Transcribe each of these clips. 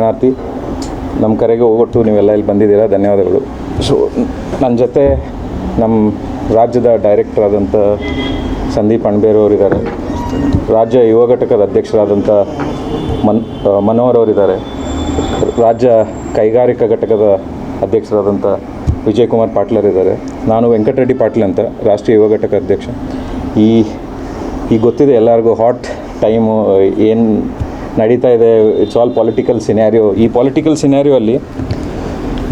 ಶರಣಾರ್ಥಿ. ನಮ್ಮ ಕರೆಗೆ ಹೋಗೊಟ್ಟು ನೀವೆಲ್ಲ ಇಲ್ಲಿ ಬಂದಿದ್ದೀರಾ, ಧನ್ಯವಾದಗಳು. ಸೊ ನನ್ನ ಜೊತೆ ನಮ್ಮ ರಾಜ್ಯದ ಡೈರೆಕ್ಟರ್ ಆದಂಥ ಸಂದೀಪ್ ಅಣ್ಬೇರವರಿದ್ದಾರೆ, ರಾಜ್ಯ ಯುವ ಘಟಕದ ಅಧ್ಯಕ್ಷರಾದಂಥ ಮನೋಹರ್ ಅವರಿದ್ದಾರೆ, ರಾಜ್ಯ ಕೈಗಾರಿಕಾ ಘಟಕದ ಅಧ್ಯಕ್ಷರಾದಂಥ ವಿಜಯ್ ಕುಮಾರ್ ಪಾಟ್ಲರ್ ಇದ್ದಾರೆ, ನಾನು ವೆಂಕಟರೆಡ್ಡಿ ಪಾಟೀಲ್ ಅಂತ ರಾಷ್ಟ್ರೀಯ ಯುವ ಘಟಕ ಅಧ್ಯಕ್ಷ. ಈಗ ಗೊತ್ತಿದೆ ಎಲ್ಲರಿಗೂ ಹಾಟ್ ಟೈಮು ಏನು ನಡೀತಾ ಇದೆ, ಇಟ್ಸ್ ಆಲ್ ಪೊಲಿಟಿಕಲ್ ಸಿನ್ಯಾರಿಯೋ. ಈ ಪೊಲಿಟಿಕಲ್ ಸಿನ್ಯಾರಿಯೋ ಅಲ್ಲಿ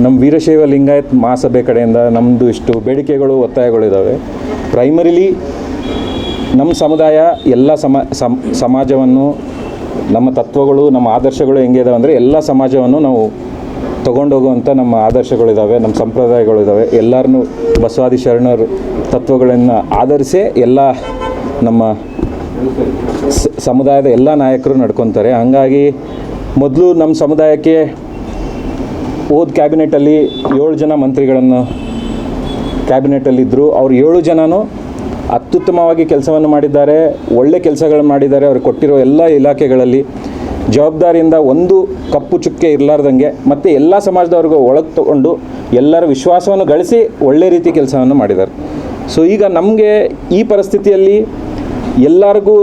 ನಮ್ಮ ವೀರಶೈವ ಲಿಂಗಾಯತ್ ಮಹಾಸಭೆ ಕಡೆಯಿಂದ ನಮ್ಮದು ಇಷ್ಟು ಬೇಡಿಕೆಗಳು, ಒತ್ತಾಯಗಳಿದ್ದಾವೆ. ಪ್ರೈಮರಿಲಿ ನಮ್ಮ ಸಮುದಾಯ ಎಲ್ಲ ಸಮಾಜವನ್ನು, ನಮ್ಮ ತತ್ವಗಳು, ನಮ್ಮ ಆದರ್ಶಗಳು ಹೆಂಗೆ ಇದಾವೆ ಅಂದರೆ ಎಲ್ಲ ಸಮಾಜವನ್ನು ನಾವು ತೊಗೊಂಡೋಗುವಂಥ ನಮ್ಮ ಆದರ್ಶಗಳಿದ್ದಾವೆ, ನಮ್ಮ ಸಂಪ್ರದಾಯಗಳಿದ್ದಾವೆ. ಎಲ್ಲರನ್ನೂ ಬಸವಾದಿ ಶರಣರ ತತ್ವಗಳನ್ನು ಆಧರಿಸೇ ಎಲ್ಲ ನಮ್ಮ ಸಮುದಾಯದ ಎಲ್ಲ ನಾಯಕರು ನಡ್ಕೊತಾರೆ. ಹಾಗಾಗಿ ಮೊದಲು ನಮ್ಮ ಸಮುದಾಯಕ್ಕೆ ಕ್ಯಾಬಿನೆಟಲ್ಲಿ 7 ಜನ ಮಂತ್ರಿಗಳನ್ನು ಕ್ಯಾಬಿನೆಟಲ್ಲಿದ್ದರು. ಅವ್ರು 7 ಜನನೂ ಅತ್ಯುತ್ತಮವಾಗಿ ಕೆಲಸವನ್ನು ಮಾಡಿದ್ದಾರೆ, ಒಳ್ಳೆ ಕೆಲಸಗಳನ್ನು ಮಾಡಿದ್ದಾರೆ. ಅವ್ರು ಕೊಟ್ಟಿರೋ ಎಲ್ಲ ಇಲಾಖೆಗಳಲ್ಲಿ ಜವಾಬ್ದಾರಿಯಿಂದ ಒಂದು ಕಪ್ಪು ಚುಕ್ಕೆ ಇರಲಾರ್ದಂಗೆ ಮತ್ತು ಎಲ್ಲ ಸಮಾಜದವ್ರಿಗೂ ಒಳಗೆ ತಗೊಂಡು ಎಲ್ಲರ ವಿಶ್ವಾಸವನ್ನು ಗಳಿಸಿ ಒಳ್ಳೆ ರೀತಿ ಕೆಲಸವನ್ನು ಮಾಡಿದ್ದಾರೆ. ಸೊ ಈಗ ನಮಗೆ ಈ ಪರಿಸ್ಥಿತಿಯಲ್ಲಿ ಎಲ್ಲರಿಗೂ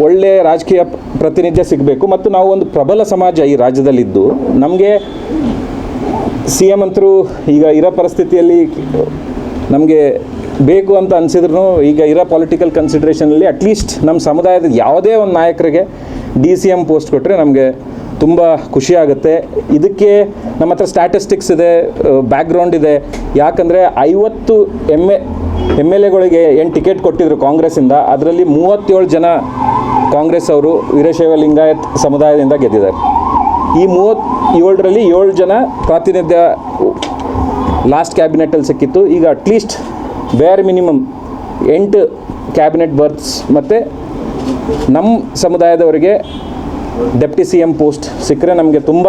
ಒಳ್ಳೆಯ ರಾಜಕೀಯ ಪ್ರಾತಿನಿಧ್ಯ ಸಿಗಬೇಕು ಮತ್ತು ನಾವು ಒಂದು ಪ್ರಬಲ ಸಮಾಜ ಈ ರಾಜ್ಯದಲ್ಲಿದ್ದು ನಮಗೆ CM ಅಂತರೂ ಈಗ ಇರೋ ಪರಿಸ್ಥಿತಿಯಲ್ಲಿ ನಮಗೆ ಬೇಕು ಅಂತ ಅನಿಸಿದ್ರು ಈಗ ಇರೋ ಪೊಲಿಟಿಕಲ್ ಕನ್ಸಿಡ್ರೇಷನಲ್ಲಿ ಅಟ್ಲೀಸ್ಟ್ ನಮ್ಮ ಸಮುದಾಯದ ಯಾವುದೇ ಒಂದು ನಾಯಕರಿಗೆ DCM ಪೋಸ್ಟ್ ಕೊಟ್ಟರೆ ನಮಗೆ ತುಂಬ ಖುಷಿಯಾಗುತ್ತೆ. ಇದಕ್ಕೆ ನಮ್ಮ ಹತ್ರ ಸ್ಟ್ಯಾಟಿಸ್ಟಿಕ್ಸ್ ಇದೆ, ಬ್ಯಾಕ್ಗ್ರೌಂಡ್ ಇದೆ. ಯಾಕಂದರೆ 50 MLAಗಳಿಗೆ ಏನು ಟಿಕೆಟ್ ಕೊಟ್ಟಿದ್ರು ಕಾಂಗ್ರೆಸ್ಸಿಂದ, ಅದರಲ್ಲಿ 37 ಜನ ಕಾಂಗ್ರೆಸ್ ಅವರು ವೀರಶೈವ ಲಿಂಗಾಯತ್ ಸಮುದಾಯದಿಂದ ಗೆದ್ದಿದ್ದಾರೆ. ಈ 37ರಲ್ಲಿ 7 ಜನ ಪ್ರಾತಿನಿಧ್ಯ ಲಾಸ್ಟ್ ಕ್ಯಾಬಿನೆಟಲ್ಲಿ ಸಿಕ್ಕಿತ್ತು. ಈಗ ಅಟ್ಲೀಸ್ಟ್ ಬೇರ್ ಮಿನಿಮಮ್ 8 ಕ್ಯಾಬಿನೆಟ್ ಬರ್ತ್ಸ್ ಮತ್ತು ನಮ್ಮ ಸಮುದಾಯದವರಿಗೆ ಡೆಪ್ಟಿ CM ಪೋಸ್ಟ್ ಸಿಕ್ಕರೆ ನಮಗೆ ತುಂಬ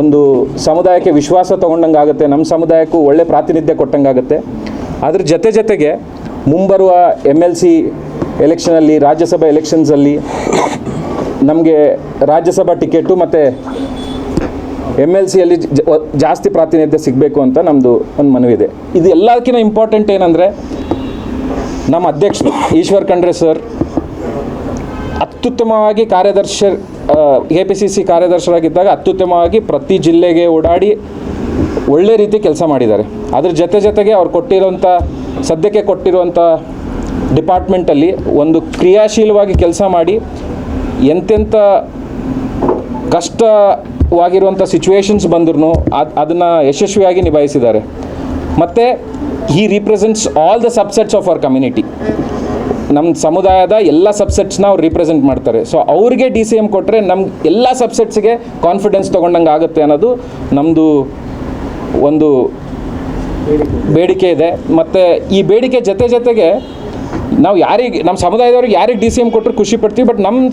ಒಂದು ಸಮುದಾಯಕ್ಕೆ ವಿಶ್ವಾಸ ತೊಗೊಂಡಂಗೆ ಆಗುತ್ತೆ, ನಮ್ಮ ಸಮುದಾಯಕ್ಕೂ ಒಳ್ಳೆ ಪ್ರಾತಿನಿಧ್ಯ ಕೊಟ್ಟಂಗಾಗುತ್ತೆ. ಅದ್ರ ಜೊತೆಗೆ ಮುಂಬರುವ MLC ಎಲೆಕ್ಷನಲ್ಲಿ, ರಾಜ್ಯಸಭಾ ಎಲೆಕ್ಷನ್ಸಲ್ಲಿ ನಮಗೆ ರಾಜ್ಯಸಭಾ ಟಿಕೆಟು ಮತ್ತು MLCಯಲ್ಲಿ ಜಾಸ್ತಿ ಪ್ರಾತಿನಿಧ್ಯ ಸಿಗಬೇಕು ಅಂತ ನಮ್ಮದು ಒಂದು ಮನವಿದೆ. ಇದು ಎಲ್ಲದಕ್ಕಿಂತ ಇಂಪಾರ್ಟೆಂಟ್ ಏನಂದರೆ ನಮ್ಮ ಅಧ್ಯಕ್ಷರು ಈಶ್ವರ್ ಖಂಡ್ರೆ ಸರ್ ಅತ್ಯುತ್ತಮವಾಗಿ KPCC ಕಾರ್ಯದರ್ಶರಾಗಿದ್ದಾಗ ಅತ್ಯುತ್ತಮವಾಗಿ ಪ್ರತಿ ಜಿಲ್ಲೆಗೆ ಓಡಾಡಿ ಒಳ್ಳೆ ರೀತಿ ಕೆಲಸ ಮಾಡಿದ್ದಾರೆ. ಅದ್ರ ಜೊತೆಗೆ ಅವ್ರು ಸದ್ಯಕ್ಕೆ ಕೊಟ್ಟಿರುವಂಥ ಡಿಪಾರ್ಟ್ಮೆಂಟಲ್ಲಿ ಒಂದು ಕ್ರಿಯಾಶೀಲವಾಗಿ ಕೆಲಸ ಮಾಡಿ ಎಂತೆಂಥ ಕಷ್ಟವಾಗಿರುವಂಥ ಸಿಚುವೇಶನ್ಸ್ ಬಂದ್ರೂ ಅದನ್ನು ಯಶಸ್ವಿಯಾಗಿ ನಿಭಾಯಿಸಿದ್ದಾರೆ. ಮತ್ತು he represents all the subsets of our community. ನಮ್ಮ ಸಮುದಾಯದ ಎಲ್ಲ ಸಬ್ಸೆಟ್ಸ್ನ ಅವ್ರು ರಿಪ್ರೆಸೆಂಟ್ ಮಾಡ್ತಾರೆ. ಸೊ ಅವ್ರಿಗೆ DCM ಕೊಟ್ಟರೆ ನಮ್ಗೆ ಎಲ್ಲ ಸಬ್ಸೆಟ್ಸ್ಗೆ ಕಾನ್ಫಿಡೆನ್ಸ್ ತೊಗೊಂಡಂಗೆ ಆಗುತ್ತೆ ಅನ್ನೋದು ನಮ್ಮದು ಒಂದು ಬೇಡಿಕೆ ಇದೆ. ಮತ್ತು ಈ ಬೇಡಿಕೆ ಜೊತೆಗೆ ನಾವು ನಮ್ಮ ಸಮುದಾಯದವ್ರಿಗೆ ಯಾರಿಗೆ DCM ಕೊಟ್ಟರು ಖುಷಿ ಪಡ್ತೀವಿ. ಬಟ್ ನಮ್ಮ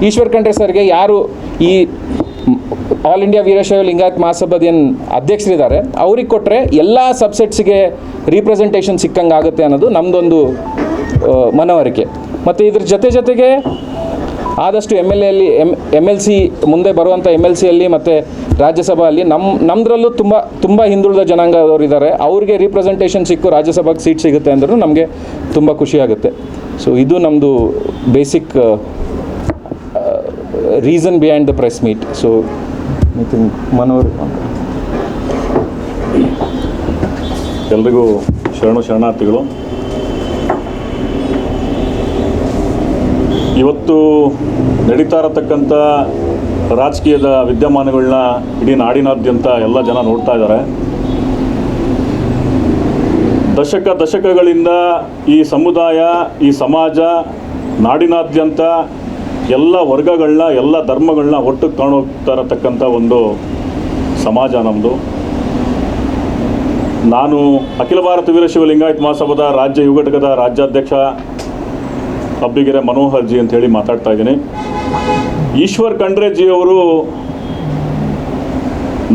ಈಶ್ವರ್ ಖಂಡ್ರೆ ಸರ್ಗೆ ಯಾರು ಈ ಆಲ್ ಇಂಡಿಯಾ ವೀರಶೈವ ಲಿಂಗಾಯತ್ ಮಹಾಸಭಾದ ಏನು ಅಧ್ಯಕ್ಷರಿದ್ದಾರೆ ಅವ್ರಿಗೆ ಕೊಟ್ಟರೆ ಎಲ್ಲ ಸಬ್ಸೆಟ್ಸ್ಗೆ ರಿಪ್ರೆಸೆಂಟೇಷನ್ ಸಿಕ್ಕಂಗೆ ಆಗುತ್ತೆ ಅನ್ನೋದು ನಮ್ಮದೊಂದು ಮನವರಿಕೆ. ಮತ್ತು ಇದ್ರ ಜೊತೆಗೆ ಆದಷ್ಟು MLC ಮುಂದೆ ಬರುವಂಥ MLCಯಲ್ಲಿ ಮತ್ತು ರಾಜ್ಯಸಭೆಯಲ್ಲಿ ನಮ್ಮದ್ರಲ್ಲೂ ತುಂಬ ಹಿಂದುಳಿದ ಜನಾಂಗದವರು ಇದ್ದಾರೆ. ಅವ್ರಿಗೆ ರಿಪ್ರೆಸೆಂಟೇಷನ್ ಸಿಕ್ಕು ರಾಜ್ಯಸಭೆಗೆ ಸೀಟ್ ಸಿಗುತ್ತೆ ಅಂದ್ರೂ ನಮಗೆ ತುಂಬ ಖುಷಿಯಾಗುತ್ತೆ. ಸೊ ಇದು ನಮ್ಮದು basic reason behind the press meet. So Manohar. ಎಲ್ರಿಗೂ ಶರಣಾರ್ಥಿಗಳು. ಇವತ್ತು ನಡೀತಾ ಇರತಕ್ಕಂಥ ರಾಜಕೀಯದ ವಿದ್ಯಮಾನಗಳನ್ನ ಇಡೀ ನಾಡಿನಾದ್ಯಂತ ಎಲ್ಲ ಜನ ನೋಡ್ತಾ ಇದ್ದಾರೆ. ದಶಕಗಳಿಂದ ಈ ಸಮುದಾಯ, ಈ ಸಮಾಜ ನಾಡಿನಾದ್ಯಂತ ಎಲ್ಲ ವರ್ಗಗಳನ್ನ, ಎಲ್ಲ ಧರ್ಮಗಳನ್ನ ಒಟ್ಟು ಕಾಣೋಗ್ತಾ ಇರತಕ್ಕಂಥ ಒಂದು ಸಮಾಜ ನಮ್ಮದು. ನಾನು ಅಖಿಲ ಭಾರತ ವೀರಶೈವ ಲಿಂಗಾಯತ್ ಮಹಾಸಭಾದ ರಾಜ್ಯ ಯುವ ಘಟಕದ ರಾಜ್ಯಾಧ್ಯಕ್ಷ ಅಬ್ಬಿಗೆರೆ ಮನೋಹರ್ ಜಿ ಅಂತ ಹೇಳಿ ಮಾತಾಡ್ತಾ ಇದ್ದೀನಿ. ಈಶ್ವರ್ ಖಂಡ್ರೆ ಜಿ ಅವರು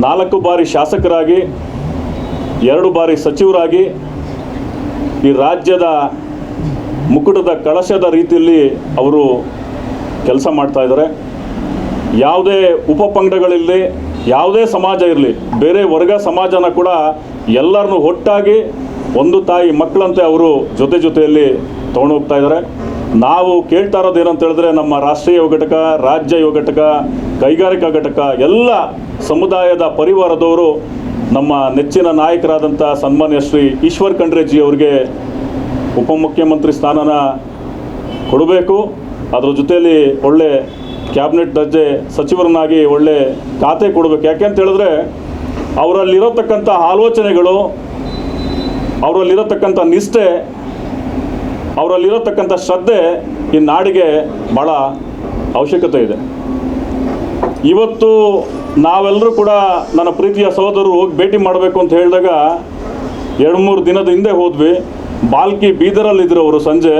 4 ಬಾರಿ ಶಾಸಕರಾಗಿ, 2 ಬಾರಿ ಸಚಿವರಾಗಿ ಈ ರಾಜ್ಯದ ಮುಕುಟದ ಕಳಶದ ರೀತಿಯಲ್ಲಿ ಅವರು ಕೆಲಸ ಮಾಡ್ತಾ ಇದ್ದಾರೆ. ಯಾವುದೇ ಉಪಪಂಗಡಗಳಿರಲಿ, ಯಾವುದೇ ಸಮಾಜ ಇರಲಿ, ಬೇರೆ ವರ್ಗ ಸಮಾಜನ ಕೂಡ ಎಲ್ಲರನ್ನೂ ಒಟ್ಟಾಗಿ ಒಂದು ತಾಯಿ ಮಕ್ಕಳಂತೆ ಅವರು ಜೊತೆಯಲ್ಲಿ ತೊಗೊಂಡೋಗ್ತಾ ಇದ್ದಾರೆ. ನಾವು ಕೇಳ್ತಾ ಇರೋದು ಏನಂತ ಹೇಳಿದ್ರೆ, ನಮ್ಮ ರಾಷ್ಟ್ರೀಯ ಯುವ ಘಟಕ, ರಾಜ್ಯ ಯುವ ಘಟಕ, ಕೈಗಾರಿಕಾ ಘಟಕ ಎಲ್ಲ ಸಮುದಾಯದ ಪರಿವಾರದವರು ನಮ್ಮ ನೆಚ್ಚಿನ ನಾಯಕರಾದಂಥ ಸನ್ಮಾನ್ಯ ಶ್ರೀ ಈಶ್ವರ್ ಖಂಡ್ರೆಜಿ ಅವರಿಗೆ ಉಪಮುಖ್ಯಮಂತ್ರಿ ಸ್ಥಾನನ ಕೊಡಬೇಕು. ಅದರ ಜೊತೆಯಲ್ಲಿ ಒಳ್ಳೆ ಕ್ಯಾಬಿನೆಟ್ ದರ್ಜೆ ಸಚಿವರನ್ನಾಗಿ ಒಳ್ಳೆ ಖಾತೆ ಕೊಡಬೇಕು. ಯಾಕೆಂತ ಹೇಳಿದ್ರೆ ಅವರಲ್ಲಿರತಕ್ಕಂಥ ಆಲೋಚನೆಗಳು, ಅವರಲ್ಲಿರತಕ್ಕಂಥ ನಿಷ್ಠೆ, ಅವರಲ್ಲಿರತಕ್ಕಂಥ ಶ್ರದ್ಧೆ ಈ ನಾಡಿಗೆ ಭಾಳ ಅವಶ್ಯಕತೆ ಇದೆ. ಇವತ್ತು ನಾವೆಲ್ಲರೂ ಕೂಡ ನನ್ನ ಪ್ರೀತಿಯ ಸಹೋದರರು ಹೋಗಿ ಭೇಟಿ ಮಾಡಬೇಕು ಅಂತ ಹೇಳಿದಾಗ 2-3 ದಿನದ ಹಿಂದೆ ಹೋದ್ವಿ. ಬಾಲ್ಕಿ ಬೀದರಲ್ಲಿದ್ದರು ಅವರು. ಸಂಜೆ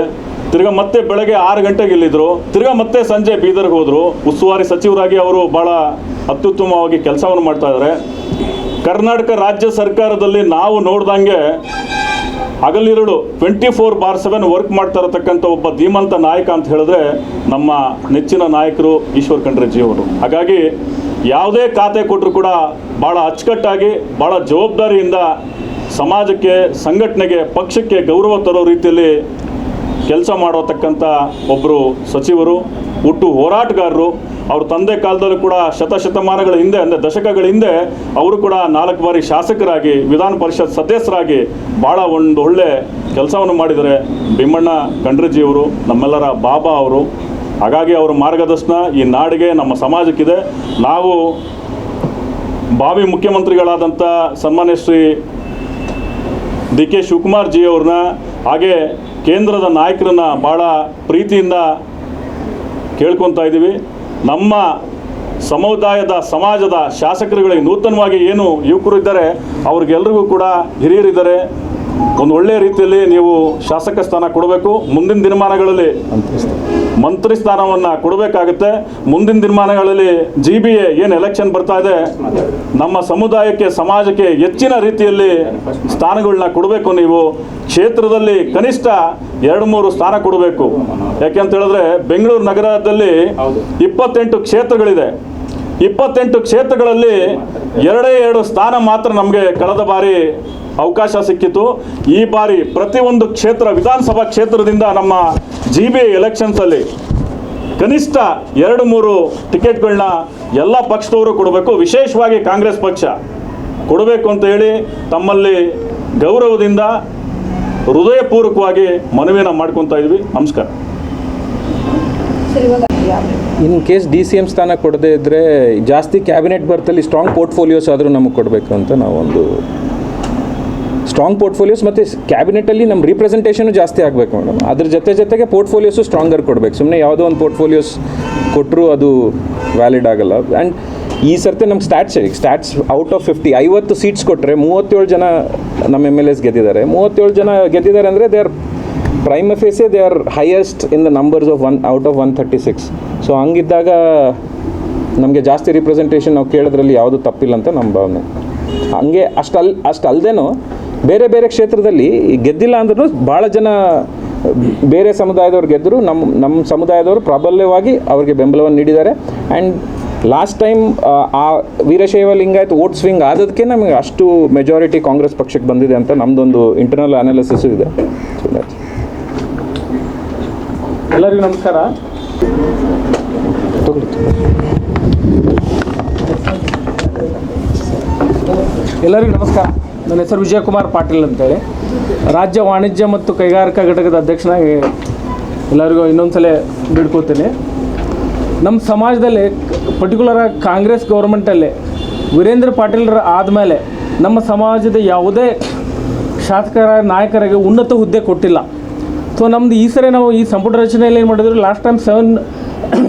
ತಿರ್ಗಾ ಮತ್ತೆ ಬೆಳಗ್ಗೆ 6 ಗಂಟೆಗೆ ಇಲ್ಲಿದ್ದರು. ತಿರ್ಗಾ ಮತ್ತೆ ಸಂಜೆ ಬೀದರ್ಗೆ ಹೋದರು. ಉಸ್ತುವಾರಿ ಸಚಿವರಾಗಿ ಅವರು ಭಾಳ ಅತ್ಯುತ್ತಮವಾಗಿ ಕೆಲಸವನ್ನು ಮಾಡ್ತಾ ಇದ್ದಾರೆ. ಕರ್ನಾಟಕ ರಾಜ್ಯ ಸರ್ಕಾರದಲ್ಲಿ ನಾವು ನೋಡ್ದಂಗೆ ಹಗಲಿರುಳು 24/7 ವರ್ಕ್ ಮಾಡ್ತಾ ಇರತಕ್ಕಂಥ ಒಬ್ಬ ಧೀಮಂತ ನಾಯಕ ಅಂತ ಹೇಳಿದ್ರೆ ನಮ್ಮ ನೆಚ್ಚಿನ ನಾಯಕರು ಈಶ್ವರ್ ಖಂಡ್ರೆಜಿ ಅವರು. ಹಾಗಾಗಿ ಯಾವುದೇ ಖಾತೆ ಕೊಟ್ಟರು ಕೂಡ ಭಾಳ ಅಚ್ಚುಕಟ್ಟಾಗಿ, ಭಾಳ ಜವಾಬ್ದಾರಿಯಿಂದ ಸಮಾಜಕ್ಕೆ, ಸಂಘಟನೆಗೆ, ಪಕ್ಷಕ್ಕೆ ಗೌರವ ತರೋ ರೀತಿಯಲ್ಲಿ ಕೆಲಸ ಮಾಡತಕ್ಕಂಥ ಒಬ್ಬರು ಸಚಿವರು, ಹುಟ್ಟು ಹೋರಾಟಗಾರರು. ಅವ್ರ ತಂದೆ ಕಾಲದಲ್ಲೂ ಕೂಡ ಶತಮಾನಗಳ ಹಿಂದೆ, ಅಂದರೆ ದಶಕಗಳ ಹಿಂದೆ ಅವರು ಕೂಡ 4 ಬಾರಿ ಶಾಸಕರಾಗಿ, ವಿಧಾನ ಪರಿಷತ್ ಸದಸ್ಯರಾಗಿ ಭಾಳ ಒಂದು ಒಳ್ಳೆ ಕೆಲಸವನ್ನು ಮಾಡಿದ್ದಾರೆ. ಭೀಮಣ್ಣ ಖಂಡ್ರೆಜಿಯವರು ನಮ್ಮೆಲ್ಲರ ಬಾಬಾ ಅವರು. ಹಾಗಾಗಿ ಅವರ ಮಾರ್ಗದರ್ಶನ ಈ ನಾಡಿಗೆ, ನಮ್ಮ ಸಮಾಜಕ್ಕಿದೆ. ನಾವು ಭಾವಿ ಮುಖ್ಯಮಂತ್ರಿಗಳಾದಂಥ ಸನ್ಮಾನ್ಯ Shri D K Shivakumar G ಅವ್ರನ್ನ, ಹಾಗೆ ಕೇಂದ್ರದ ನಾಯಕರನ್ನ ಭಾಳ ಪ್ರೀತಿಯಿಂದ ಕೇಳ್ಕೊತಾ ಇದ್ದೀವಿ. ನಮ್ಮ ಸಮುದಾಯದ, ಸಮಾಜದ ಶಾಸಕರುಗಳಿಗೆ ನೂತನವಾಗಿ ಏನು ಯುವಕರು ಇದ್ದಾರೆ ಅವ್ರಿಗೆಲ್ರಿಗೂ ಕೂಡ ಹಿರಿಯರಿದ್ದಾರೆ. ಒಂದು ಒಳ್ಳೆಯ ರೀತಿಯಲ್ಲಿ ನೀವು ಶಾಸಕ ಸ್ಥಾನ ಕೊಡಬೇಕು. ಮುಂದಿನ ದಿನಮಾನಗಳಲ್ಲಿ ಮಂತ್ರಿ ಸ್ಥಾನವನ್ನು ಕೊಡಬೇಕಾಗುತ್ತೆ. ಮುಂದಿನ ದಿನಮಾನಗಳಲ್ಲಿ GBA ಏನು ಎಲೆಕ್ಷನ್ ಬರ್ತಾ ಇದೆ, ನಮ್ಮ ಸಮುದಾಯಕ್ಕೆ, ಸಮಾಜಕ್ಕೆ ಹೆಚ್ಚಿನ ರೀತಿಯಲ್ಲಿ ಸ್ಥಾನಗಳನ್ನ ಕೊಡಬೇಕು. ನೀವು ಕ್ಷೇತ್ರದಲ್ಲಿ ಕನಿಷ್ಠ 2-3 ಸ್ಥಾನ ಕೊಡಬೇಕು. ಯಾಕೆಂತ ಹೇಳಿದ್ರೆ ಬೆಂಗಳೂರು ನಗರದಲ್ಲಿ 28 ಕ್ಷೇತ್ರಗಳಿದೆ. 28 ಕ್ಷೇತ್ರಗಳಲ್ಲಿ 2 ಸ್ಥಾನ ಮಾತ್ರ ನಮಗೆ ಕಳೆದ ಬಾರಿ ಅವಕಾಶ ಸಿಕ್ಕಿತು. ಈ ಬಾರಿ ಪ್ರತಿಯೊಂದು ಕ್ಷೇತ್ರ, ವಿಧಾನಸಭಾ ಕ್ಷೇತ್ರದಿಂದ ನಮ್ಮ GBA ಎಲೆಕ್ಷನ್ಸಲ್ಲಿ ಕನಿಷ್ಠ 2-3 ಟಿಕೆಟ್ಗಳನ್ನ ಎಲ್ಲ ಪಕ್ಷದವರು ಕೊಡಬೇಕು. ವಿಶೇಷವಾಗಿ ಕಾಂಗ್ರೆಸ್ ಪಕ್ಷ ಕೊಡಬೇಕು ಅಂತ ಹೇಳಿ ತಮ್ಮಲ್ಲಿ ಗೌರವದಿಂದ ಹೃದಯಪೂರ್ವಕವಾಗಿ ಮನವಿಯನ್ನು ಮಾಡ್ಕೊತಾ ಇದ್ವಿ. ನಮಸ್ಕಾರ. ಇನ್ ಕೇಸ್ DCM ಸ್ಥಾನ ಕೊಡದೇ ಇದ್ದರೆ ಜಾಸ್ತಿ ಕ್ಯಾಬಿನೆಟ್ ಬರ್ತಲ್ಲಿ ಸ್ಟ್ರಾಂಗ್ ಪೋರ್ಟ್ಫೋಲಿಯೋಸ್ ಆದರೂ ನಮಗೆ ಕೊಡಬೇಕು ಅಂತ ನಾವೊಂದು ಸ್ಟ್ರಾಂಗ್ ಪೋರ್ಟ್ಫೋಲಿಯೋಸ್ ಮತ್ತು ಕ್ಯಾಬಿನೆಟಲ್ಲಿ ನಮ್ಮ ರಿಪ್ರೆಸೆಂಟೇಷನು ಜಾಸ್ತಿ ಆಗಬೇಕು ಮೇಡಮ್. ಅದ್ರ ಜೊತೆಗೆ ಪೋರ್ಟ್ಫೋಲಿಯೋಸು ಸ್ಟ್ರಾಂಗರ್ ಕೊಡಬೇಕು. ಸುಮ್ಮನೆ ಯಾವುದೋ ಒಂದು ಪೋರ್ಟ್ಫೋಲಿಯೋಸ್ ಕೊಟ್ಟರು ಅದು ವ್ಯಾಲಿಡ್ ಆಗಲ್ಲ. ಆ್ಯಂಡ್ ಈ ಸರ್ತಿ ನಮ್ಮ ಸ್ಟ್ಯಾಟ್ಸ್ ಔಟ್ ಆಫ್ 50 ಸೀಟ್ಸ್ ಕೊಟ್ಟರೆ 37 ಜನ ನಮ್ಮ MLAs ಗೆದ್ದಿದ್ದಾರೆ. 37 ಜನ ಗೆದ್ದಿದ್ದಾರೆ ಅಂದರೆ ದೇ ಆರ್ ಪ್ರೈಮ್ ಫೇಸೇ they are highest in the numbers of 1 out of 136. So ಹಂಗಿದ್ದಾಗ ನಮಗೆ ಜಾಸ್ತಿ ರಿಪ್ರೆಸೆಂಟೇಷನ್ ನಾವು ಕೇಳೋದ್ರಲ್ಲಿ ಯಾವುದೂ ತಪ್ಪಿಲ್ಲ ಅಂತ ನಮ್ಮ ಭಾವನೆ. ಹಂಗೆ ಅಷ್ಟಲ್ಲದೇನೋ ಬೇರೆ ಕ್ಷೇತ್ರದಲ್ಲಿ ಗೆದ್ದಿಲ್ಲ ಅಂದ್ರೂ ಭಾಳ ಜನ ಬೇರೆ ಸಮುದಾಯದವ್ರು ಗೆದ್ದರು. ನಮ್ಮ ಸಮುದಾಯದವರು ಪ್ರಾಬಲ್ಯವಾಗಿ ಅವ್ರಿಗೆ ಬೆಂಬಲವನ್ನು ನೀಡಿದ್ದಾರೆ. ಆ್ಯಂಡ್ ಲಾಸ್ಟ್ ಟೈಮ್ ಆ ವೀರಶೈವ ಲಿಂಗಾಯತ್ ವೋಟ್ ಸ್ವಿಂಗ್ ಆದದಕ್ಕೆ ನಮಗೆ ಅಷ್ಟು ಮೆಜಾರಿಟಿ ಕಾಂಗ್ರೆಸ್ ಪಕ್ಷಕ್ಕೆ ಬಂದಿದೆ ಅಂತ ನಮ್ಮದೊಂದು ಇಂಟರ್ನಲ್ ಅನಾಲಿಸಿಸು ಇದೆ. ಎಲ್ಲರಿಗೂ ನಮಸ್ಕಾರ. ಎಲ್ಲರಿಗೂ ನಮಸ್ಕಾರ. ನನ್ನ ಹೆಸರು ವಿಜಯಕುಮಾರ್ ಪಾಟೀಲ್ ಅಂತೇಳಿ, ರಾಜ್ಯ ವಾಣಿಜ್ಯ ಮತ್ತು ಕೈಗಾರಿಕಾ ಘಟಕದ ಅಧ್ಯಕ್ಷನಾಗಿ ಎಲ್ಲರಿಗೂ ಇನ್ನೊಂದು ಸಲ ಬಿಡ್ಕೋತೀನಿ. ನಮ್ಮ ಸಮಾಜದಲ್ಲಿ ಪರ್ಟಿಕ್ಯುಲರಾಗಿ ಕಾಂಗ್ರೆಸ್ ಗೌರ್ಮೆಂಟಲ್ಲಿ ವೀರೇಂದ್ರ ಪಾಟೀಲ್ರ ಆದಮೇಲೆ ನಮ್ಮ ಸಮಾಜದ ಯಾವುದೇ ಶಾಸಕರ ನಾಯಕರಿಗೆ ಉನ್ನತ ಹುದ್ದೆ ಕೊಟ್ಟಿಲ್ಲ. ಸೊ ನಮ್ಮದು ಈ ಸರಿ ನಾವು ಈ ಸಂಪುಟ ರಚನೆಯಲ್ಲಿ ಏನು ಮಾಡಿದ್ರು, ಲಾಸ್ಟ್ ಟೈಮ್ 7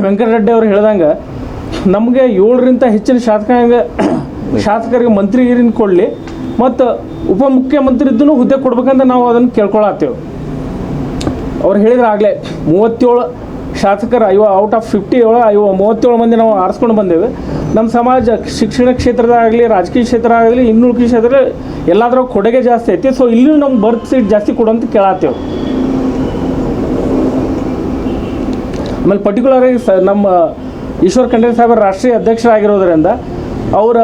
ವೆಂಕಟರೆಡ್ಡಿ ಅವರು ಹೇಳ್ದಂಗೆ ನಮಗೆ 7ರಿಂದ ಹೆಚ್ಚಿನ ಶಾಸಕರಿಗೆ ಮಂತ್ರಿಗಿರಿನ ಕೊಡಲಿ ಮತ್ತು ಉಪಮುಖ್ಯಮಂತ್ರಿದ್ದೂ ಹುದ್ದೆ ಕೊಡ್ಬೇಕಂತ ನಾವು ಅದನ್ನು ಕೇಳ್ಕೊಳತ್ತೇವೆ. ಅವ್ರು ಹೇಳಿದ್ರೆ ಆಗಲೇ 37 ಶಾಸಕರು ಔಟ್ ಆಫ್ 50 37 ಮಂದಿ ನಾವು ಆರಿಸ್ಕೊಂಡು ಬಂದೇವೆ. ನಮ್ಮ ಸಮಾಜ ಶಿಕ್ಷಣ ಕ್ಷೇತ್ರದಾಗಲಿ, ರಾಜಕೀಯ ಕ್ಷೇತ್ರ ಆಗಲಿ, ಇನ್ನುಳಿದ ಕ್ಷೇತ್ರ ಎಲ್ಲಾದ್ರೂ ಕೊಡುಗೆ ಜಾಸ್ತಿ ಐತಿ. ಸೊ ಇಲ್ಲೂ ನಮ್ಗೆ ಬರ್ತ್ ಸೀಟ್ ಜಾಸ್ತಿ ಕೊಡೋಂತ ಕೇಳತ್ತೇವೆ. ಆಮೇಲೆ ಪರ್ಟಿಕ್ಯುಲರಾಗಿ ನಮ್ಮ ಈಶ್ವರ್ ಖಂಡ್ರೆ ಸಾಹೇಬರು ರಾಷ್ಟ್ರೀಯ ಅಧ್ಯಕ್ಷರಾಗಿರೋದ್ರಿಂದ ಅವರ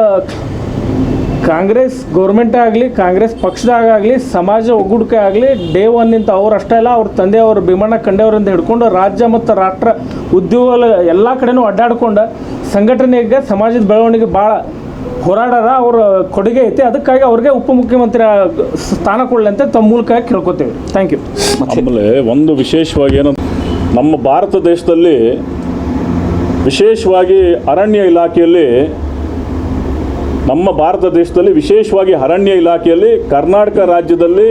ಕಾಂಗ್ರೆಸ್ ಗೌರ್ಮೆಂಟೇ ಆಗಲಿ, ಕಾಂಗ್ರೆಸ್ ಪಕ್ಷದಾಗಲಿ, ಸಮಾಜ ಒಗ್ಗೂಡಿಕೆ ಆಗಲಿ, ಡೇ ಒನ್ನಿಂದ ಅವ್ರು ಅಷ್ಟೇ ಅಲ್ಲ, ಅವ್ರ ತಂದೆಯವರು ಭೀಮಣ್ಣ ಖಂಡೆಯವರಿಂದ ಹಿಡ್ಕೊಂಡು ರಾಜ್ಯ ಮತ್ತು ರಾಷ್ಟ್ರ ಉದ್ಯೋಗ ಎಲ್ಲ ಕಡೆನೂ ಅಡ್ಡಾಡ್ಕೊಂಡು ಸಂಘಟನೆಗೆ ಸಮಾಜದ ಬೆಳವಣಿಗೆ ಭಾಳ ಹೋರಾಡೋರ ಅವ್ರ ಕೊಡುಗೆ ಐತಿ. ಅದಕ್ಕಾಗಿ ಅವ್ರಿಗೆ ಉಪಮುಖ್ಯಮಂತ್ರಿ ಸ್ಥಾನ ಕೊಡಲಿ ಅಂತ ತಮ್ಮ ಮೂಲಕ ಕೇಳ್ಕೊತೀವಿ. Thank you. ಆಮೇಲೆ ಒಂದು ವಿಶೇಷವಾಗಿ ಏನು, ನಮ್ಮ ಭಾರತ ದೇಶದಲ್ಲಿ ವಿಶೇಷವಾಗಿ ಅರಣ್ಯ ಇಲಾಖೆಯಲ್ಲಿ ಅರಣ್ಯ ಇಲಾಖೆಯಲ್ಲಿ ಕರ್ನಾಟಕ ರಾಜ್ಯದಲ್ಲಿ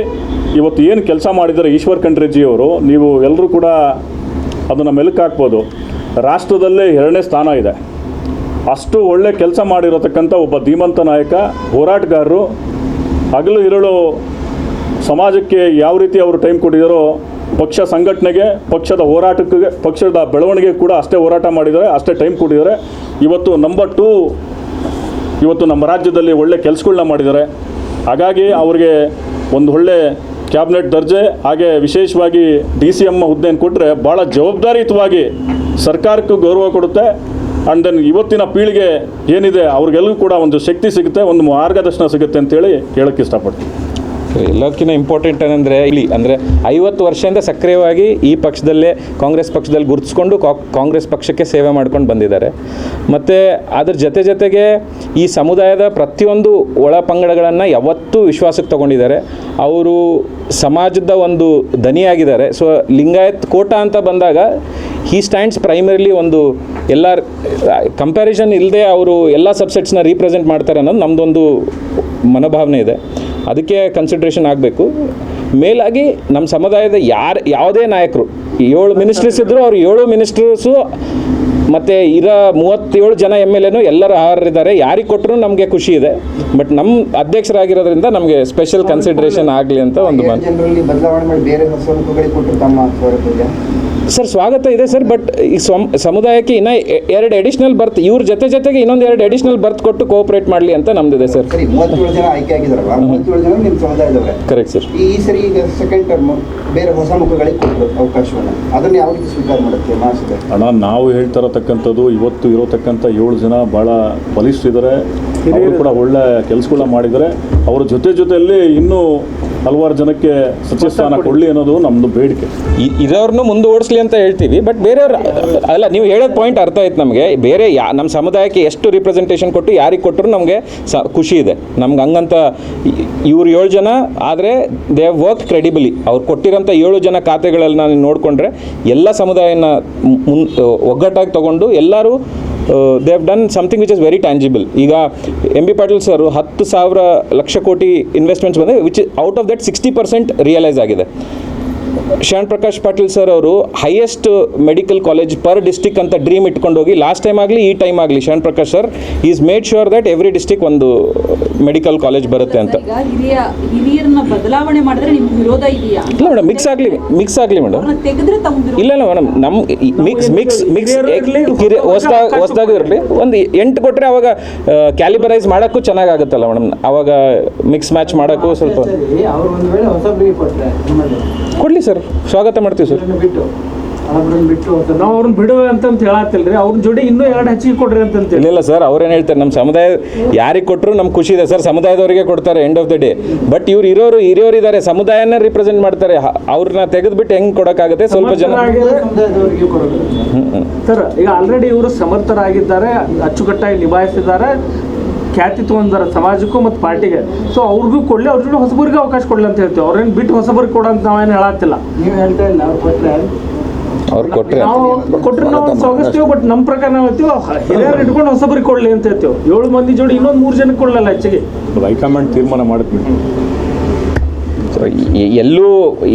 ಇವತ್ತು ಏನು ಕೆಲಸ ಮಾಡಿದ್ದಾರೆ ಈಶ್ವರ್ ಖಂಡ್ರೆಜಿಯವರು, ನೀವು ಎಲ್ಲರೂ ಕೂಡ ಅದನ್ನು ಮೆಲುಕು ಹಾಕ್ಬೋದು. ರಾಷ್ಟ್ರದಲ್ಲೇ 2ನೇ ಸ್ಥಾನ ಇದೆ. ಅಷ್ಟು ಒಳ್ಳೆ ಕೆಲಸ ಮಾಡಿರತಕ್ಕಂಥ ಒಬ್ಬ ಧೀಮಂತ ನಾಯಕ, ಹೋರಾಟಗಾರರು. ಹಗಲು ಇರಳು ಸಮಾಜಕ್ಕೆ ಯಾವ ರೀತಿ ಅವರು ಟೈಮ್ ಕೊಟ್ಟಿದ್ದಾರೋ, ಪಕ್ಷ ಸಂಘಟನೆಗೆ, ಪಕ್ಷದ ಹೋರಾಟಕ್ಕೆ, ಪಕ್ಷದ ಬೆಳವಣಿಗೆ ಕೂಡ ಅಷ್ಟೇ ಹೋರಾಟ ಮಾಡಿದ್ದಾರೆ, ಅಷ್ಟೇ ಟೈಮ್ ಕೊಟ್ಟಿದ್ದಾರೆ. ಇವತ್ತು ನಂಬರ್ 2 ಇವತ್ತು ನಮ್ಮ ರಾಜ್ಯದಲ್ಲಿ ಒಳ್ಳೆ ಕೆಲಸಗಳನ್ನ ಮಾಡಿದ್ದಾರೆ. ಹಾಗಾಗಿ ಅವ್ರಿಗೆ ಒಂದು ಒಳ್ಳೆ ಕ್ಯಾಬಿನೆಟ್ ದರ್ಜೆ, ಹಾಗೆ ವಿಶೇಷವಾಗಿ DCM ಹುದ್ದೆಯನ್ನು ಕೊಟ್ಟರೆ ಭಾಳ ಜವಾಬ್ದಾರಿಯುತವಾಗಿ ಸರ್ಕಾರಕ್ಕೂ ಗೌರವ ಕೊಡುತ್ತೆ. ಆ್ಯಂಡ್ ದೆನ್ ಇವತ್ತಿನ ಪೀಳಿಗೆ ಏನಿದೆ ಅವ್ರಿಗೆಲ್ಲೂ ಕೂಡ ಒಂದು ಶಕ್ತಿ ಸಿಗುತ್ತೆ, ಒಂದು ಮಾರ್ಗದರ್ಶನ ಸಿಗುತ್ತೆ ಅಂತೇಳಿ ಹೇಳೋಕ್ಕೆ ಇಷ್ಟಪಡ್ತೀನಿ. ಎಲ್ಲಕ್ಕಿಂತ ಇಂಪಾರ್ಟೆಂಟ್ ಏನಂದರೆ ಇಲ್ಲಿ ಅಂದರೆ 50 ವರ್ಷದಿಂದ ಸಕ್ರಿಯವಾಗಿ ಈ ಪಕ್ಷದಲ್ಲೇ ಕಾಂಗ್ರೆಸ್ ಪಕ್ಷದಲ್ಲಿ ಗುರುತಿಸ್ಕೊಂಡು ಕಾಂಗ್ರೆಸ್ ಪಕ್ಷಕ್ಕೆ ಸೇವೆ ಮಾಡ್ಕೊಂಡು ಬಂದಿದ್ದಾರೆ. ಮತ್ತು ಅದ್ರ ಜೊತೆಗೆ ಈ ಸಮುದಾಯದ ಪ್ರತಿಯೊಂದು ಒಳ ಪಂಗಡಗಳನ್ನು ಯಾವತ್ತೂ ವಿಶ್ವಾಸಕ್ಕೆ ತಗೊಂಡಿದ್ದಾರೆ. ಅವರು ಸಮಾಜದ ಒಂದು ದನಿಯಾಗಿದ್ದಾರೆ. ಸೊ ಲಿಂಗಾಯತ್ ಕೋಟಾ ಅಂತ ಬಂದಾಗ ಹೀ ಸ್ಟ್ಯಾಂಡ್ಸ್ ಪ್ರೈಮರಿಲಿ ಒಂದು ಎಲ್ಲ ಕಂಪ್ಯಾರಿಸನ್ ಇಲ್ಲದೆ ಅವರು ಎಲ್ಲ ಸಬ್ಸೆಟ್ಸ್ನ ರೀಪ್ರೆಸೆಂಟ್ ಮಾಡ್ತಾರೆ ಅನ್ನೋದು ನಮ್ಮದೊಂದು ಮನೋಭಾವನೆ ಇದೆ. ಅದಕ್ಕೆ ಕನ್ಸಿಡ್ರೇಷನ್ ಆಗಬೇಕು. ಮೇಲಾಗಿ ನಮ್ಮ ಸಮುದಾಯದ ಯಾವುದೇ ನಾಯಕರು 7 ಮಿನಿಸ್ಟ್ರೀಸ್ ಇದ್ದರು, ಅವ್ರು 7 ಮಿನಿಸ್ಟ್ರಸು ಮತ್ತು 37 ಜನ MLAನೂ ಎಲ್ಲರೂ ಹಾರಿದ್ದಾರೆ. ಯಾರಿಗೆ ಕೊಟ್ಟರು ನಮಗೆ ಖುಷಿ ಇದೆ. ಬಟ್ ನಮ್ಮ ಅಧ್ಯಕ್ಷರಾಗಿರೋದ್ರಿಂದ ನಮಗೆ ಸ್ಪೆಷಲ್ ಕನ್ಸಿಡ್ರೇಷನ್ ಆಗಲಿ ಅಂತ ಒಂದು ಬದಲಾವಣೆ ಮಾಡಿ ಬೇರೆ ಹೊಸ ಮುಖಗಳಿಗೆ ಕೊಟ್ಟರು ತಮ್ಮ ಸರ್ ಸ್ವಾಗತ ಇದೆ ಸರ್. ಬಟ್ ಈ ಸಮುದಾಯಕ್ಕೆ ಇನ್ನೂ 2 ಅಡಿಷ್ನಲ್ ಬರ್ತ್, ಇವ್ರ ಜೊತೆಗೆ ಇನ್ನೊಂದು 2 ಅಡಿಷ್ನಲ್ ಬರ್ತ್ ಕೊಟ್ಟು ಕೋಆಪರೇಟ್ ಮಾಡಲಿ ಅಂತ ನಮ್ದಿದೆ ಸರ್. 37 ಜನ ಆಯ್ಕೆ ಆಗಿದಾರಲ್ಲ, 37 ಜನ ನಿಮ್ಮ ಸಮುದಾಯದವರೇ. Correct sir. ಈ ಸರಿ ಈಗ ಸೆಕೆಂಡ್ ಟರ್ಮ್ ಬೇರೆ ಹೊಸ ಮುಖಗಳಿಗೆ ಕೊಟ್ಟರು ಅವಕಾಶವನ್ನು, ಅದನ್ನು ಯಾವ ರೀತಿ ಸ್ವೀಕಾರ ಮಾಡುತ್ತೆ ಮಾಸಿದೆ? ಅಣ್ಣ, ನಾವು ಹೇಳ್ತಾ ಇರತಕ್ಕಂಥದ್ದು ಇವತ್ತು ಇರೋತಕ್ಕಂಥ 7 ಜನ ಭಾಳ ಬಲಿಷ್ಠರಿದ್ದಾರೆ. ಅವರು ಕೂಡ ಒಳ್ಳೆ ಕೆಲಸಗಳನ್ನ ಮಾಡಿದ್ದಾರೆ. ಅವರ ಜೊತೆಯಲ್ಲಿ ಇನ್ನೂ ಹಲವಾರು ಜನಕ್ಕೆ ಸಚಿವ ಸ್ಥಾನ ಕೊಡಲಿ ಅನ್ನೋದು ನಮ್ಮದು ಬೇಡಿಕೆ. ಇರೋರ್ನು ಮುಂದೆ ಓಡಿಸ್ಲಿ ಅಂತ ಹೇಳ್ತೀವಿ. ಬಟ್ ಬೇರೆಯವ್ರು ಅಲ್ಲ, ನೀವು ಹೇಳೋದು ಪಾಯಿಂಟ್ ಅರ್ಥ ಆಯ್ತು ನಮಗೆ. ಬೇರೆ ನಮ್ಮ ಸಮುದಾಯಕ್ಕೆ ಎಷ್ಟು ರಿಪ್ರೆಸೆಂಟೇಷನ್ ಕೊಟ್ಟು ಯಾರಿಗೆ ಕೊಟ್ಟರು ನಮಗೆ ಖುಷಿ ಇದೆ. ನಮ್ಗೆ ಹಂಗಂತ ಇವ್ರು 7 ಜನ ಆದರೆ ದೇ ಹ್ಯಾವ್ ವರ್ಕ್ ಕ್ರೆಡಿಬಲಿ. ಅವ್ರು ಕೊಟ್ಟಿರೋಂಥ 7 ಜನ ಖಾತೆಗಳಲ್ಲಿ ನಾನು ನೋಡಿಕೊಂಡ್ರೆ ಎಲ್ಲ ಸಮುದಾಯನ ಒಗ್ಗಟ್ಟಾಗಿ ತೊಗೊಂಡು ಎಲ್ಲರೂ they have done something which is very tangible. ಈಗ MB ಪಾಟೀಲ್ ಸರ್ 10,000 ಲಕ್ಷ ಕೋಟಿ ಇನ್ವೆಸ್ಟ್ಮೆಂಟ್ಸ್ ಬಂದರೆ which out of that 60% realise ಆಗಿದೆ. ಶ್ಯಾಮ್ ಪ್ರಕಾಶ್ ಪಾಟೀಲ್ ಸರ್ ಅವರು highest medical college per district ಅಂತ ಡ್ರೀಮ್ ಇಟ್ಕೊಂಡೋಗಿ ಲಾಸ್ಟ್ ಟೈಮ್ ಆಗಲಿ ಈ ಟೈಮ್ ಆಗಲಿ Shyam Prakash sir is made sure that every district ಒಂದು ಮೆಡಿಕಲ್ ಕಾಲೇಜ್ ಬರುತ್ತೆ ಅಂತ. ಹಿರಿಯರನ್ನ ಬದಲಾವಣೆ ಮಾಡಿದ್ರೆ ನಿಮ್ಗೆ ವಿರೋಧ ಇದೆಯಾ? ಇಲ್ಲ ಮೇಡಮ್, ಮಿಕ್ಸ್ ಆಗಲಿ ಮೇಡಮ್. ಇಲ್ಲ ಮೇಡಮ್, ನಮ್ಮ ಮಿಕ್ಸ್ ಹೊಸದಾಗಿ ಇರಲಿ. ಒಂದು 8 ಕೊಟ್ಟರೆ ಅವಾಗ ಕ್ಯಾಲಿಬರೈಸ್ ಮಾಡೋಕ್ಕೂ ಚೆನ್ನಾಗಾಗುತ್ತಲ್ಲ ಮೇಡಮ್. ಅವಾಗ ಮಿಕ್ಸ್ ಮ್ಯಾಚ್ ಮಾಡೋಕ್ಕೂ ಸ್ವಲ್ಪ ಕೊಡಲಿ ಸರ್, ಸ್ವಾಗತ ಮಾಡ್ತೀವಿ ಸರ್. ನಾವು ಅವ್ರನ್ನ ಬಿಡುವೆ ಅಂತ ಹೇಳತ್ತಿಲ್ರಿ, ಅವ್ರ ಜೋಡಿ ಇನ್ನೂ 2 ಹೆಚ್ಚಿಗೆ ಕೊಡ್ರಿ ಅಂತ. ಇಲ್ಲ ಸರ್, ಅವ್ರೇನು ಹೇಳ್ತಾರೆ, ನಮ್ಮ ಸಮುದಾಯ ಯಾರಿಗೆ ಕೊಟ್ಟರು ನಮ್ಗೆ ಖುಷಿ ಇದೆ ಸರ್. ಸಮುದಾಯದವರಿಗೆ ಕೊಡ್ತಾರೆ end of the day. But ಹಿರಿಯವರು ಇದ್ದಾರೆ, ಸಮುದಾಯನ ರಿಪ್ರೆಸೆಂಟ್ ಮಾಡ್ತಾರೆ. ಅವ್ರನ್ನ ತೆಗೆದುಬಿಟ್ಟು ಹೆಂಗೆ ಕೊಡೋಕ್ಕಾಗುತ್ತೆ? ಸ್ವಲ್ಪ ಜನ ಸರ್ ಈಗ ಆಲ್ರೆಡಿ ಇವರು ಸಮರ್ಥರಾಗಿದ್ದಾರೆ, ಅಚ್ಚುಕಟ್ಟಾಗಿ ನಿಭಾಯಿಸಿದ್ದಾರೆ, ಖ್ಯಾತಿ ತೊಗೊಂಡಾರ ಸಮಾಜಕ್ಕೂ ಮತ್ತು ಪಾರ್ಟಿಗೆ. ಸೊ ಅವ್ರಿಗೂ ಕೊಡಲಿ, ಅವ್ರ ಜೊತೆ ಹೊಸಬರಿಗೆ ಅವಕಾಶ ಕೊಡಲಿ ಅಂತ ಹೇಳ್ತೀವಿ. ಅವ್ರೇನು ಬಿಟ್ಟು ಹೊಸಬರಿಗೆ ಕೊಡೋ ಅಂತ ನಾವೇನು ಹೇಳತ್ತಿಲ್ಲ. ನೀವು ಹೇಳ್ತಾ ಇಲ್ಲ ಅವ್ರು ಕೊಟ್ಟರೆ ನಾವು ಸ್ವಾಗತಿಸ್ತೀವಿ. ಬಟ್ ನಮ್ಮ ಪ್ರಕಾರ ನಾವು ಹೇಳ್ತೀವಿ ಹಿರಿಯರು ಇಟ್ಕೊಂಡು ಹೊಸಬರಿಗೆ ಕೊಡಲಿ ಅಂತ ಹೇಳ್ತೀವಿ. 7 ಮಂದಿ ಜೋಡಿ ಇನ್ನೊಂದು 3 ಜನಕ್ಕೆ ಕೊಡಲಲ್ಲ ಹೆಚ್ಚಿಗೆ. ಹೈಕಮಾಂಡ್ ತೀರ್ಮಾನ ಮಾಡ್ತೀವಿ. ಎಲ್ಲೂ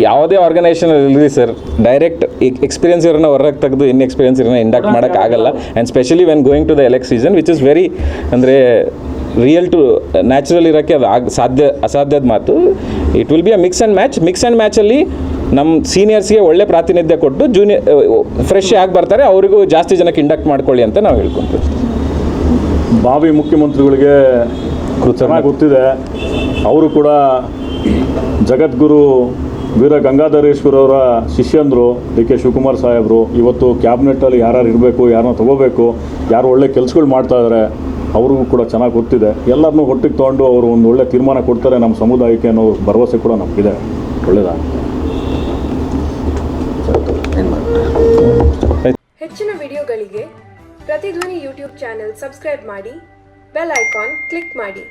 ಯಾವುದೇ ಆರ್ಗನೈಸೇಷನ್ ಇರಲಿ ಸರ್, ಡೈರೆಕ್ಟ್ ಎಕ್ಸ್ಪೀರಿಯನ್ಸ್ ಇರೋನ ಹೊರಗೆ ತೆಗೆದು ಎಕ್ಸ್ಪೀರಿಯನ್ಸ್ ಇರೋನ ಇಂಡಕ್ಟ್ ಮಾಡೋಕ್ಕಾಗಲ್ಲ. And specially when going to the elect season which is very ಅಂದರೆ ರಿಯಲ್ ಟು ನ್ಯಾಚುರಲ್ ಇರೋಕ್ಕೆ ಅದು ಅಸಾಧ್ಯದ ಮಾತು. It will be a mix and ಮ್ಯಾಚಲ್ಲಿ ನಮ್ಮ ಸೀನಿಯರ್ಸ್ಗೆ ಒಳ್ಳೆ ಪ್ರಾತಿನಿಧ್ಯ ಕೊಟ್ಟು ಫ್ರೆಶ್ ಆಗಿ ಬರ್ತಾರೆ. ಅವರಿಗೂ ಜಾಸ್ತಿ ಜನಕ್ಕೆ ಇಂಡಕ್ಟ್ ಮಾಡ್ಕೊಳ್ಳಿ ಅಂತ ನಾವು ಹೇಳ್ಕೊಂತೀವಿ. ಭಾವಿ ಮುಖ್ಯಮಂತ್ರಿಗಳಿಗೆ ಚೆನ್ನಾಗಿ ಗೊತ್ತಿದೆ. ಅವರು ಕೂಡ ಜಗದ್ಗುರು ವೀರ ಗಂಗಾಧರೇಶ್ವರವರ ಶಿಷ್ಯಂದರು ಡಿ ಕೆ ಶಿವಕುಮಾರ್ ಸಾಹೇಬರು ಇವತ್ತು ಕ್ಯಾಬಿನೆಟ್ಟಲ್ಲಿ ಯಾರ್ಯಾರು ಇರಬೇಕು, ಯಾರನ್ನ ತೊಗೋಬೇಕು, ಯಾರು ಒಳ್ಳೆ ಕೆಲಸಗಳು ಮಾಡ್ತಾ ಇದ್ದಾರೆ ಅವ್ರಿಗೂ ಕೂಡ ಚೆನ್ನಾಗಿ ಗೊತ್ತಿದೆ. ಎಲ್ಲರನ್ನೂ ಒಟ್ಟಿಗೆ ತೊಗೊಂಡು ಅವರು ಒಂದು ಒಳ್ಳೆ ತೀರ್ಮಾನ ಕೊಡ್ತಾರೆ ನಮ್ಮ ಸಮುದಾಯಕ್ಕೆ ಅನ್ನೋ ಭರವಸೆ ಕೂಡ ನಮಗಿದೆ. ಒಳ್ಳೆಯದಾಗುತ್ತೆ. ಹೆಚ್ಚಿನ ವಿಡಿಯೋಗಳಿಗೆ ಪ್ರತಿಧ್ವನಿ ಯೂಟ್ಯೂಬ್ ಚಾನೆಲ್ ಸಬ್ಸ್ಕ್ರೈಬ್ ಮಾಡಿ, ಬೆಲ್ ಐಕಾನ್ ಕ್ಲಿಕ್ ಮಾಡಿ.